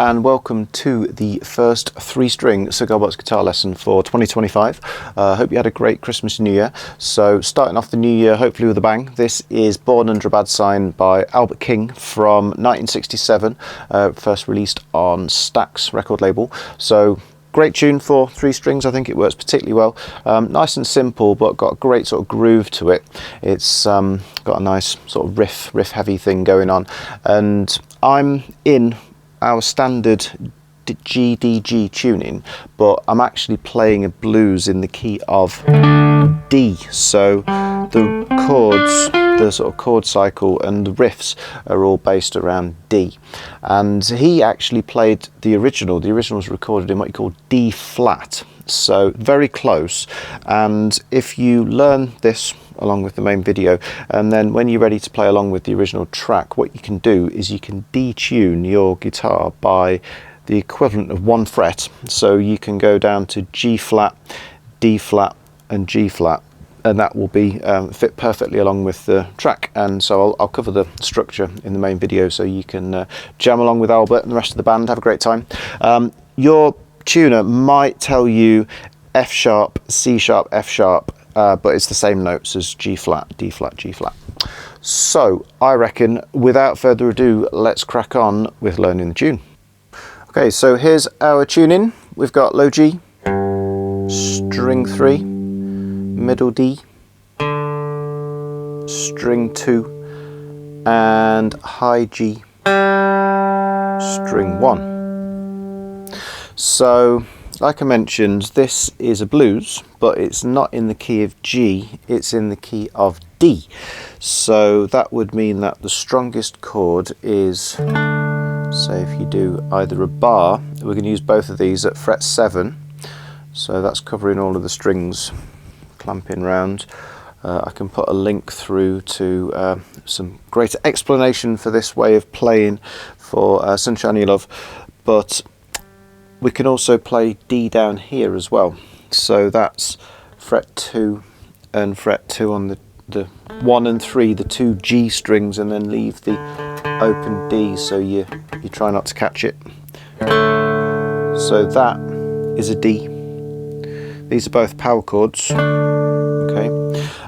and welcome to the first 3-string cigar box guitar lesson for 2025. Hope you had a great Christmas and New Year. So starting off the new year hopefully with a bang. This is Born Under a Bad Sign by Albert King from 1967, first released on Stax record label. So great tune for 3 strings. I think it works particularly well. Nice and simple, but got a great sort of groove to it. It's got a nice sort of riff heavy thing going on, and I'm in our standard GDG tuning, but I'm actually playing a blues in the key of D. So the chords, the sort of chord cycle and the riffs are all based around D. And he actually played the original. The original was recorded in what you call D flat. So very close. And if you learn this along with the main video, and then when you're ready to play along with the original track, what you can do is you can detune your guitar by the equivalent of 1 fret. So you can go down to G flat, D flat and G flat, and that will be fit perfectly along with the track. And so I'll cover the structure in the main video so you can jam along with Albert and the rest of the band, have a great time. Your tuner might tell you F sharp, C sharp, F sharp, but it's the same notes as G flat, D flat, G flat. So I reckon without further ado, let's crack on with learning the tune. Okay, so here's our tuning. We've got low G, string 3, middle D, string 2, and high G, string 1. So like I mentioned, this is a blues, but it's not in the key of G, it's in the key of D. So that would mean that the strongest chord is, say if you do either a bar, we're going to use both of these at fret 7. So that's covering all of the strings, clamping round. I can put a link through to some greater explanation for this way of playing for Sunshine Your Love, but we can also play D down here as well. So that's fret 2 and fret 2 on the 1 and 3, the 2 G strings, and then leave the open D so you try not to catch it. So that is a D. These are both power chords. Okay,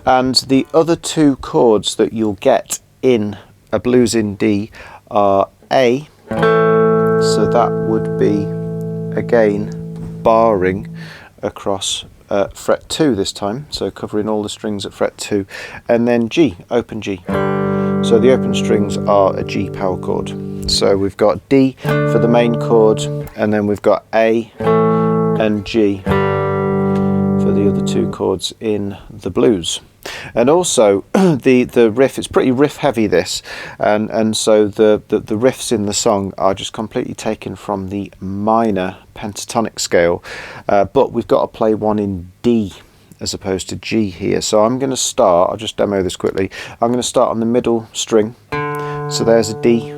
and the other 2 chords that you'll get in a blues in D are A, so that would be again barring across fret 2 this time, so covering all the strings at fret 2, and then G, open G. So the open strings are a G power chord. So we've got D for the main chord, and then we've got A and G for the other 2 chords in the blues. And also the riff, it's pretty riff heavy this, and so the riffs in the song are just completely taken from the minor pentatonic scale, but we've got to play one in D as opposed to G here. So I'm going to start, I'll just demo this quickly, I'm going to start on the middle string, so there's a D,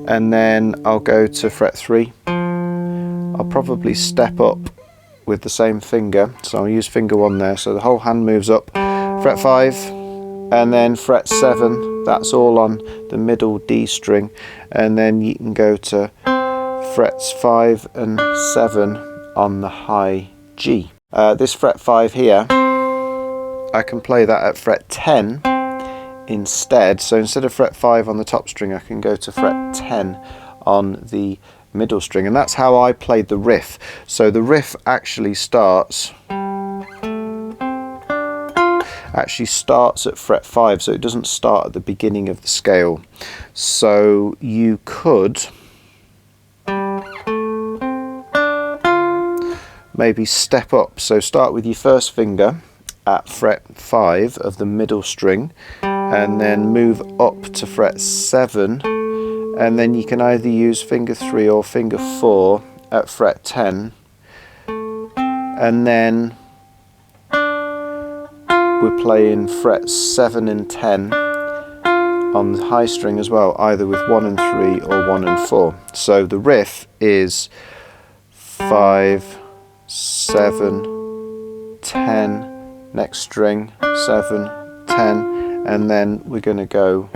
and then I'll go to fret 3. I'll probably step up with the same finger, so I'll use finger 1 there, so the whole hand moves up, fret 5, and then fret 7, that's all on the middle D string, and then you can go to frets 5 and 7 on the high G. This fret 5 here, I can play that at fret 10 instead, so instead of fret 5 on the top string I can go to fret 10 on the middle string, and that's how I played the riff. So the riff actually starts at fret 5, so it doesn't start at the beginning of the scale. So you could maybe step up, so start with your first finger at fret 5 of the middle string, and then move up to fret 7, and then you can either use finger 3 or finger 4 at fret 10, and then we're playing frets 7 and 10 on the high string as well, either with 1 and 3 or 1 and 4. So the riff is 5, 7, 10, next string 7, 10, and then we're going to go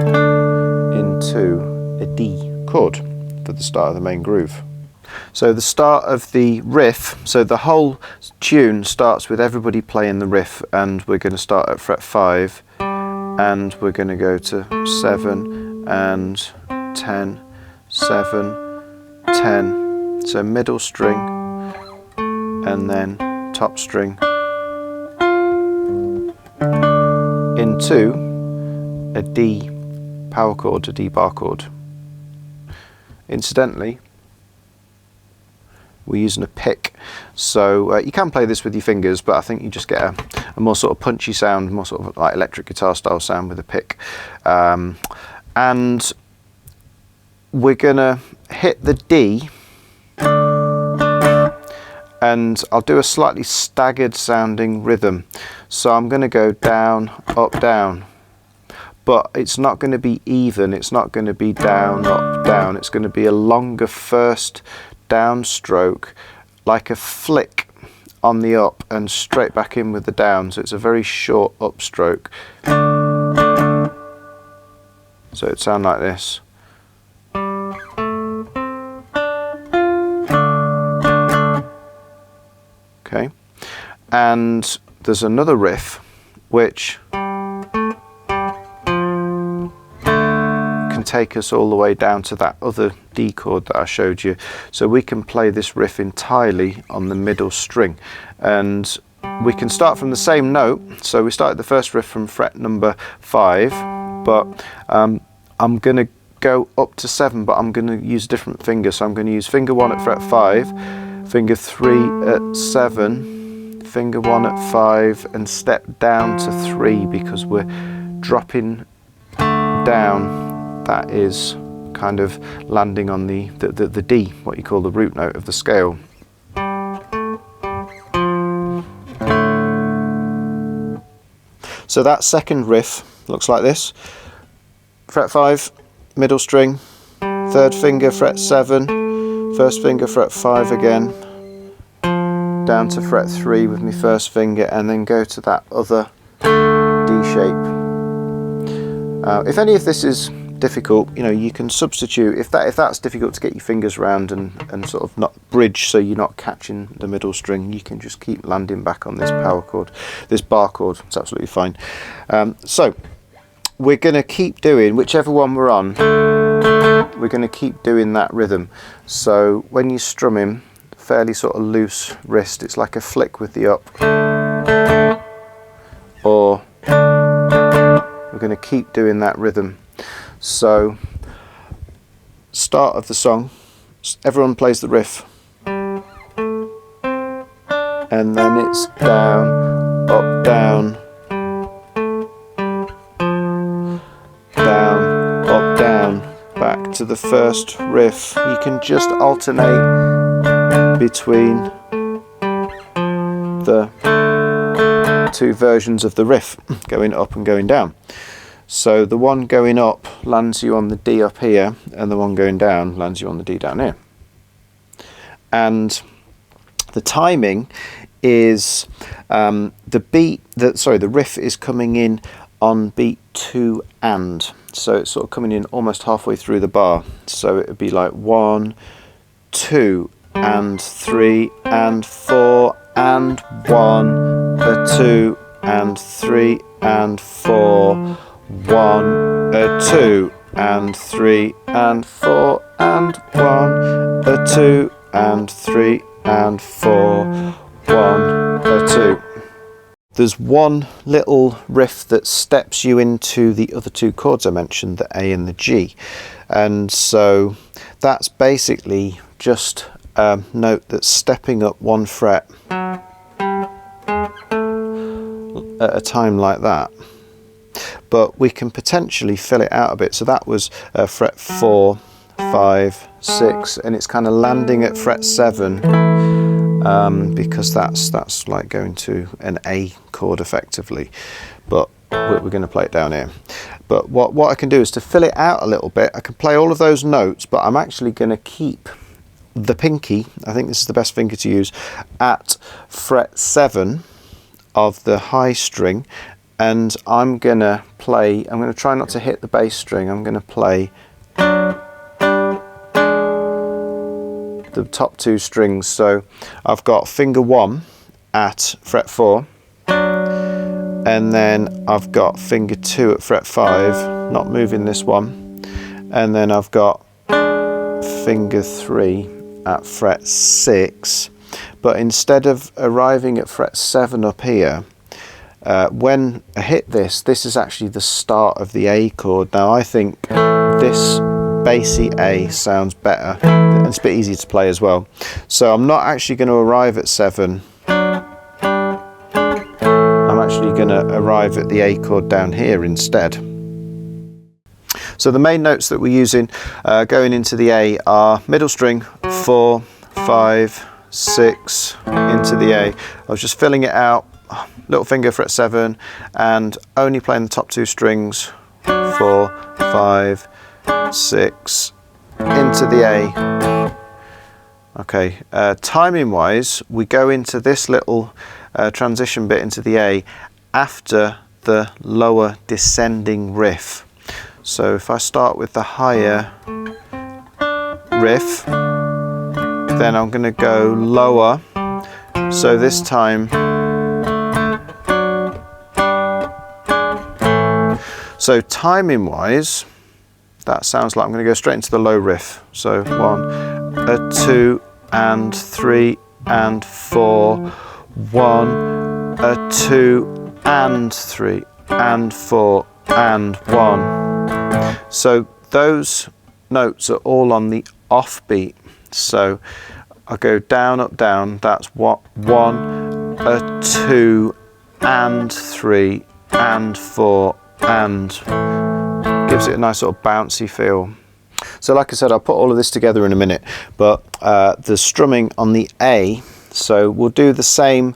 into a D chord for for the start of the main groove. So the start of the riff, so the whole tune starts with everybody playing the riff, and we're going to start at fret 5 and we're going to go to 7 and 10, 7, 10, so middle string and then top string into a D power chord, a D bar chord. Incidentally, we're using a pick, so you can play this with your fingers, but I think you just get a more sort of punchy sound, more sort of like electric guitar style sound with a pick. And we're gonna hit the D, and I'll do a slightly staggered sounding rhythm. So I'm gonna go down, up, down, but it's not going to be even, it's not going to be down, up, down, it's going to be a longer first downstroke, like a flick on the up and straight back in with the down, so it's a very short upstroke. So it'd sound like this. Okay, and there's another riff which can take us all the way down to that other D chord that I showed you. So we can play this riff entirely on the middle string, and we can start from the same note. So we started the first riff from fret number 5, but I'm going to go up to 7, but I'm going to use a different finger. So I'm going to use finger 1 at fret 5, finger 3 at 7, finger 1 at 5, and step down to 3 because we're dropping down. That is kind of landing on the D, what you call the root note of the scale. So that second riff looks like this. Fret 5, middle string, third finger fret 7, first finger fret 5 again, down to fret 3 with my first finger, and then go to that other D shape. If any of this is difficult, you know, you can substitute. If that's difficult to get your fingers around and sort of not bridge, so you're not catching the middle string, you can just keep landing back on this power chord, this bar chord. It's absolutely fine. So we're going to keep doing whichever one we're on. We're going to keep doing that rhythm. So when you're strumming, fairly sort of loose wrist, it's like a flick with the up, or we're going to keep doing that rhythm. So, start of the song, everyone plays the riff, and then it's down, up, down, down, up, down, back to the first riff. You can just alternate between the two versions of the riff, going up and going down. So the one going up lands you on the D up here, and the one going down lands you on the D down here. And the timing is the riff is coming in on beat 2 and. So it's sort of coming in almost halfway through the bar. So it would be like 1, 2 and 3 and 4 and 1, 2 and 3 and 4. 1, 2 and 3 and 4 and 1, 2 and 3 and 4, 1, 2. There's one little riff that steps you into the other two chords I mentioned, the A and the G, and so that's basically just a note that's stepping up one fret at a time like that. But we can potentially fill it out a bit. So that was fret 4, 5, 6, and it's kind of landing at fret 7 because that's like going to an A chord effectively. But we're going to play it down here. But what I can do is to fill it out a little bit. I can play all of those notes, but I'm actually going to keep the pinky, I think this is the best finger to use, at fret 7 of the high string. And I'm going to try not to hit the bass string. I'm going to play the top 2 strings. So I've got finger 1 at fret 4, and then I've got finger 2 at fret 5, not moving this one, and then I've got finger 3 at fret 6. But instead of arriving at fret 7 up here, when I hit this is actually the start of the A chord. Now I think this bassy A sounds better, and it's a bit easier to play as well. So I'm not actually going to arrive at 7. I'm actually going to arrive at the A chord down here instead. So the main notes that we're using going into the A are middle string 4, 5, 6 into the A. I was just filling it out, little finger fret 7, and only playing the top 2 strings 4, 5, 6 into the A. Okay, timing wise, we go into this little transition bit into the A after the lower descending riff. So if I start with the higher riff, then I'm going to go lower. So this time, so timing wise, that sounds like I'm going to go straight into the low riff. So 1, a 2 and 3 and 4, 1, a 2 and 3 and 4 and 1. So those notes are all on the off beat. So I go down, up, down. That's what 1, a 2 and 3 and 4 and gives it a nice sort of bouncy feel. So like I said, I'll put all of this together in a minute, but the strumming on the A, so we'll do the same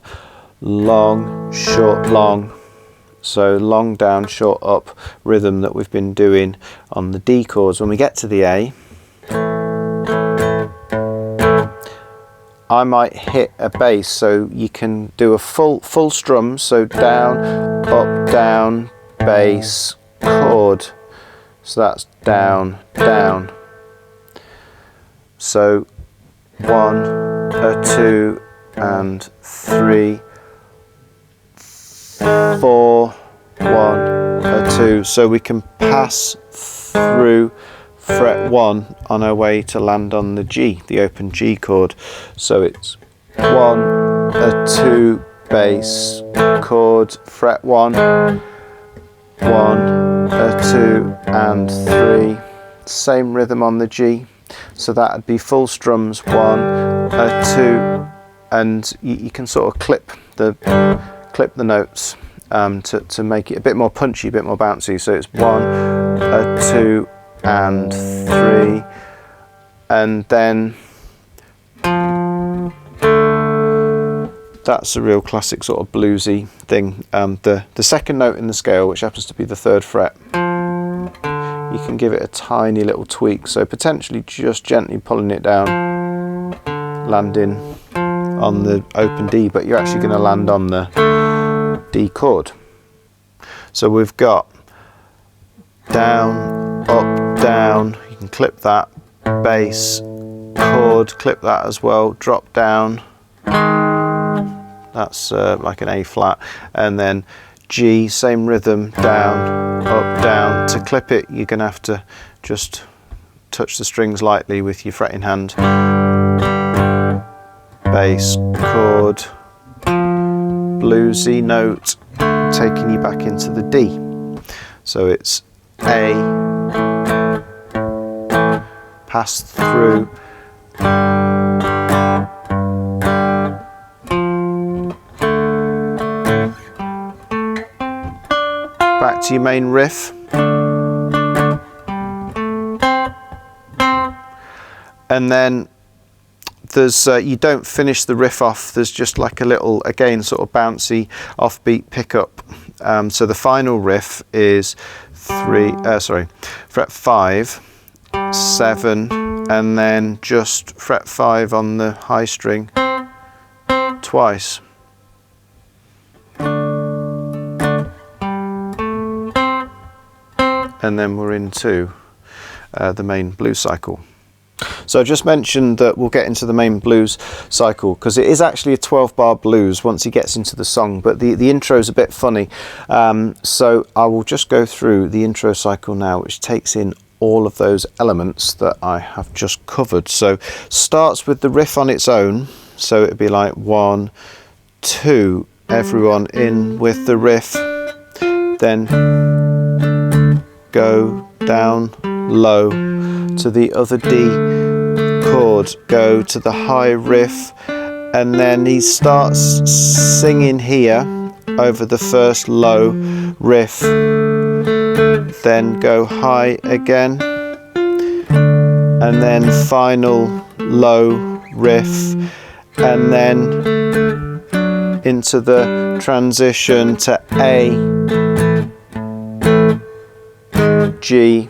long, short, long. So long down, short up rhythm that we've been doing on the D chords. When we get to the A, I might hit a bass, so you can do a full strum, so down, up, down, bass, chord. So that's down, down. So 1, a 2 and 3, 4, 1, a 2. So we can pass through fret 1 on our way to land on the G, the open G chord. So it's 1, a 2, bass, chord, fret 1, 1, a 2 and 3. Same rhythm on the G. So that would be full strums 1, a 2, and you can sort of clip the notes to make it a bit more punchy, a bit more bouncy. So it's 1, a 2 and 3, and then that's a real classic sort of bluesy thing. The second note in the scale, which happens to be the 3rd fret, you can give it a tiny little tweak, so potentially just gently pulling it down, landing on the open D, but you're actually going to land on the D chord. So we've got down, up, down, you can clip that, bass, chord, clip that as well, drop down, that's like an A flat, and then G, same rhythm, down, up, down. To clip it, you're going to have to just touch the strings lightly with your fretting hand. Bass, chord, bluesy note, taking you back into the D. So it's A, pass through, back to your main riff, and then there's you don't finish the riff off, there's just like a little, again, sort of bouncy offbeat pickup. So the final riff is fret 5, 7, and then just fret 5 on the high string twice. And then we're into the main blues cycle. So I just mentioned that we'll get into the main blues cycle because it is actually a 12-bar blues once he gets into the song, but the intro is a bit funny. So I will just go through the intro cycle now, which takes in all of those elements that I have just covered. So starts with the riff on its own, so it'd be like 1, 2, everyone in with the riff, then go down low to the other D chord, go to the high riff, and then he starts singing here over the first low riff, then go high again, and then final low riff, and then into the transition to A, G,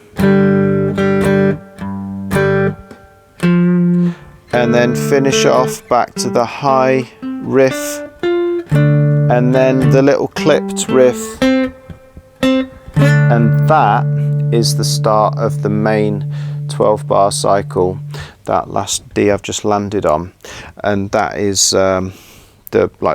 and then finish off back to the high riff, and then the little clipped riff, and that is the start of the main 12-bar cycle, that last D I've just landed on, and that is the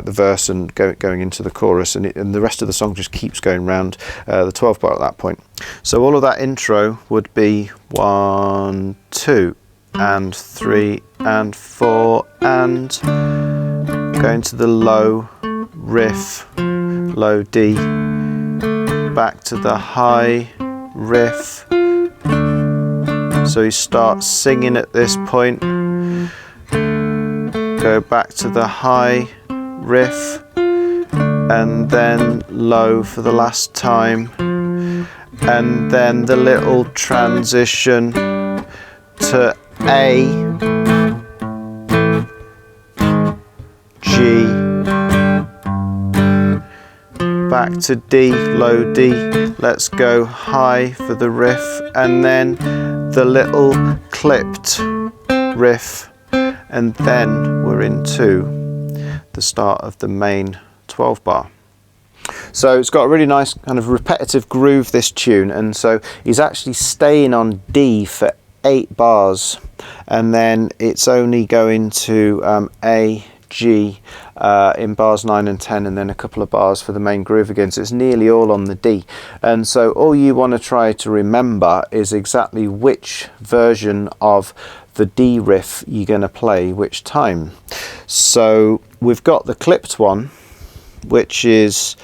verse and going into the chorus, and the rest of the song just keeps going round the 12-bar at that point. So all of that intro would be 1, 2 and 3 and 4, and going to the low riff, low D, back to the high riff. So he starts singing at this point, go back to the high riff, and then low for the last time, and then the little transition to A, G, back to D, low D, let's go high for the riff, and then the little clipped riff, and then we're into the start of the main 12-bar. So it's got a really nice kind of repetitive groove, this tune, and so he's actually staying on D for 8 bars, and then it's only going to A, G in bars 9 and 10, and then a couple of bars for the main groove again, so it's nearly all on the D. And so all you want to try to remember is exactly which version of the D riff you're going to play which time. So we've got the clipped one, which is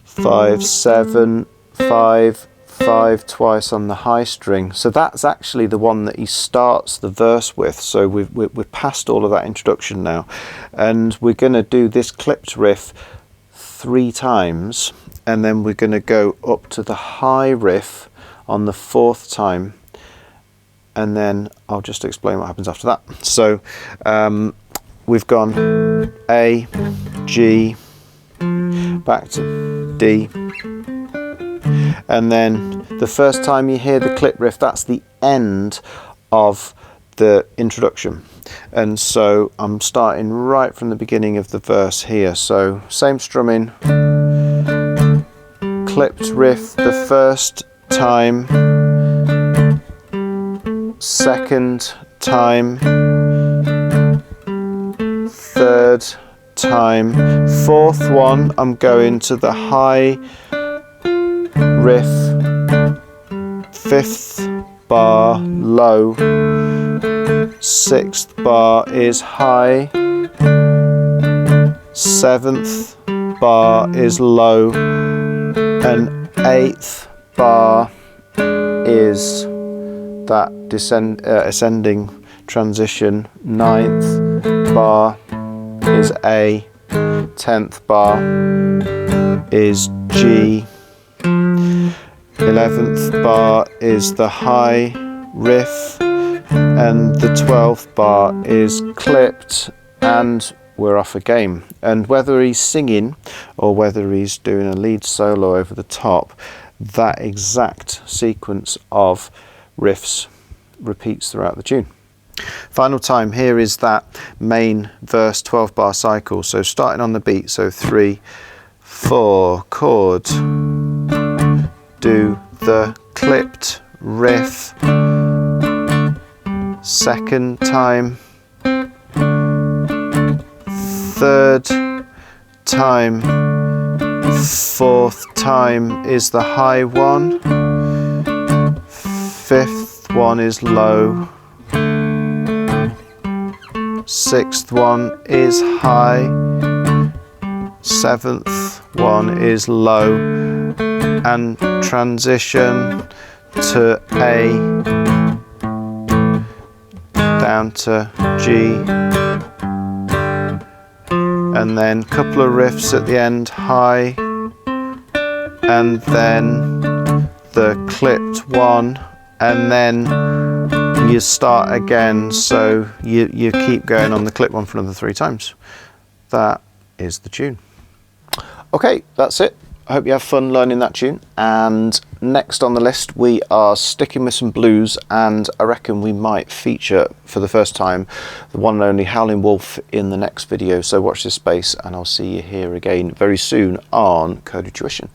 5, 7, 5, 5 twice on the high string. So that's actually the one that he starts the verse with. So we're past all of that introduction now, and we're going to do this clipped riff 3 times, and then we're going to go up to the high riff on the 4th time, and then I'll just explain what happens after that. So we've gone A, G, back to D, and then the first time you hear the clip riff, that's the end of the introduction. And so I'm starting right from the beginning of the verse here. So same strumming, clipped riff the first time, second time, third time, 4th one I'm going to the high riff, 5th bar low, 6th bar is high, 7th bar is low, and 8th bar is that ascending transition, 9th bar is A, 10th bar is G, 11th bar is the high riff, and the 12th bar is clipped, and we're off a game. And whether he's singing or whether he's doing a lead solo over the top, that exact sequence of riffs repeats throughout the tune. Final time here is that main verse 12-bar cycle. So starting on the beat, so 3, 4 chord, do the clipped riff, second time, third time, fourth time is the high one, fifth one is low, sixth one is high, seventh one is low, and transition to A, down to G, and then a couple of riffs at the end, high, and then the clipped one, and then you start again, so you keep going on the clip one for another 3 times. That is the tune. Okay, that's it. I hope you have fun learning that tune, and next on the list we are sticking with some blues, and I reckon we might feature for the first time the one and only Howling Wolf in the next video, so watch this space and I'll see you here again very soon on Chord Tuition.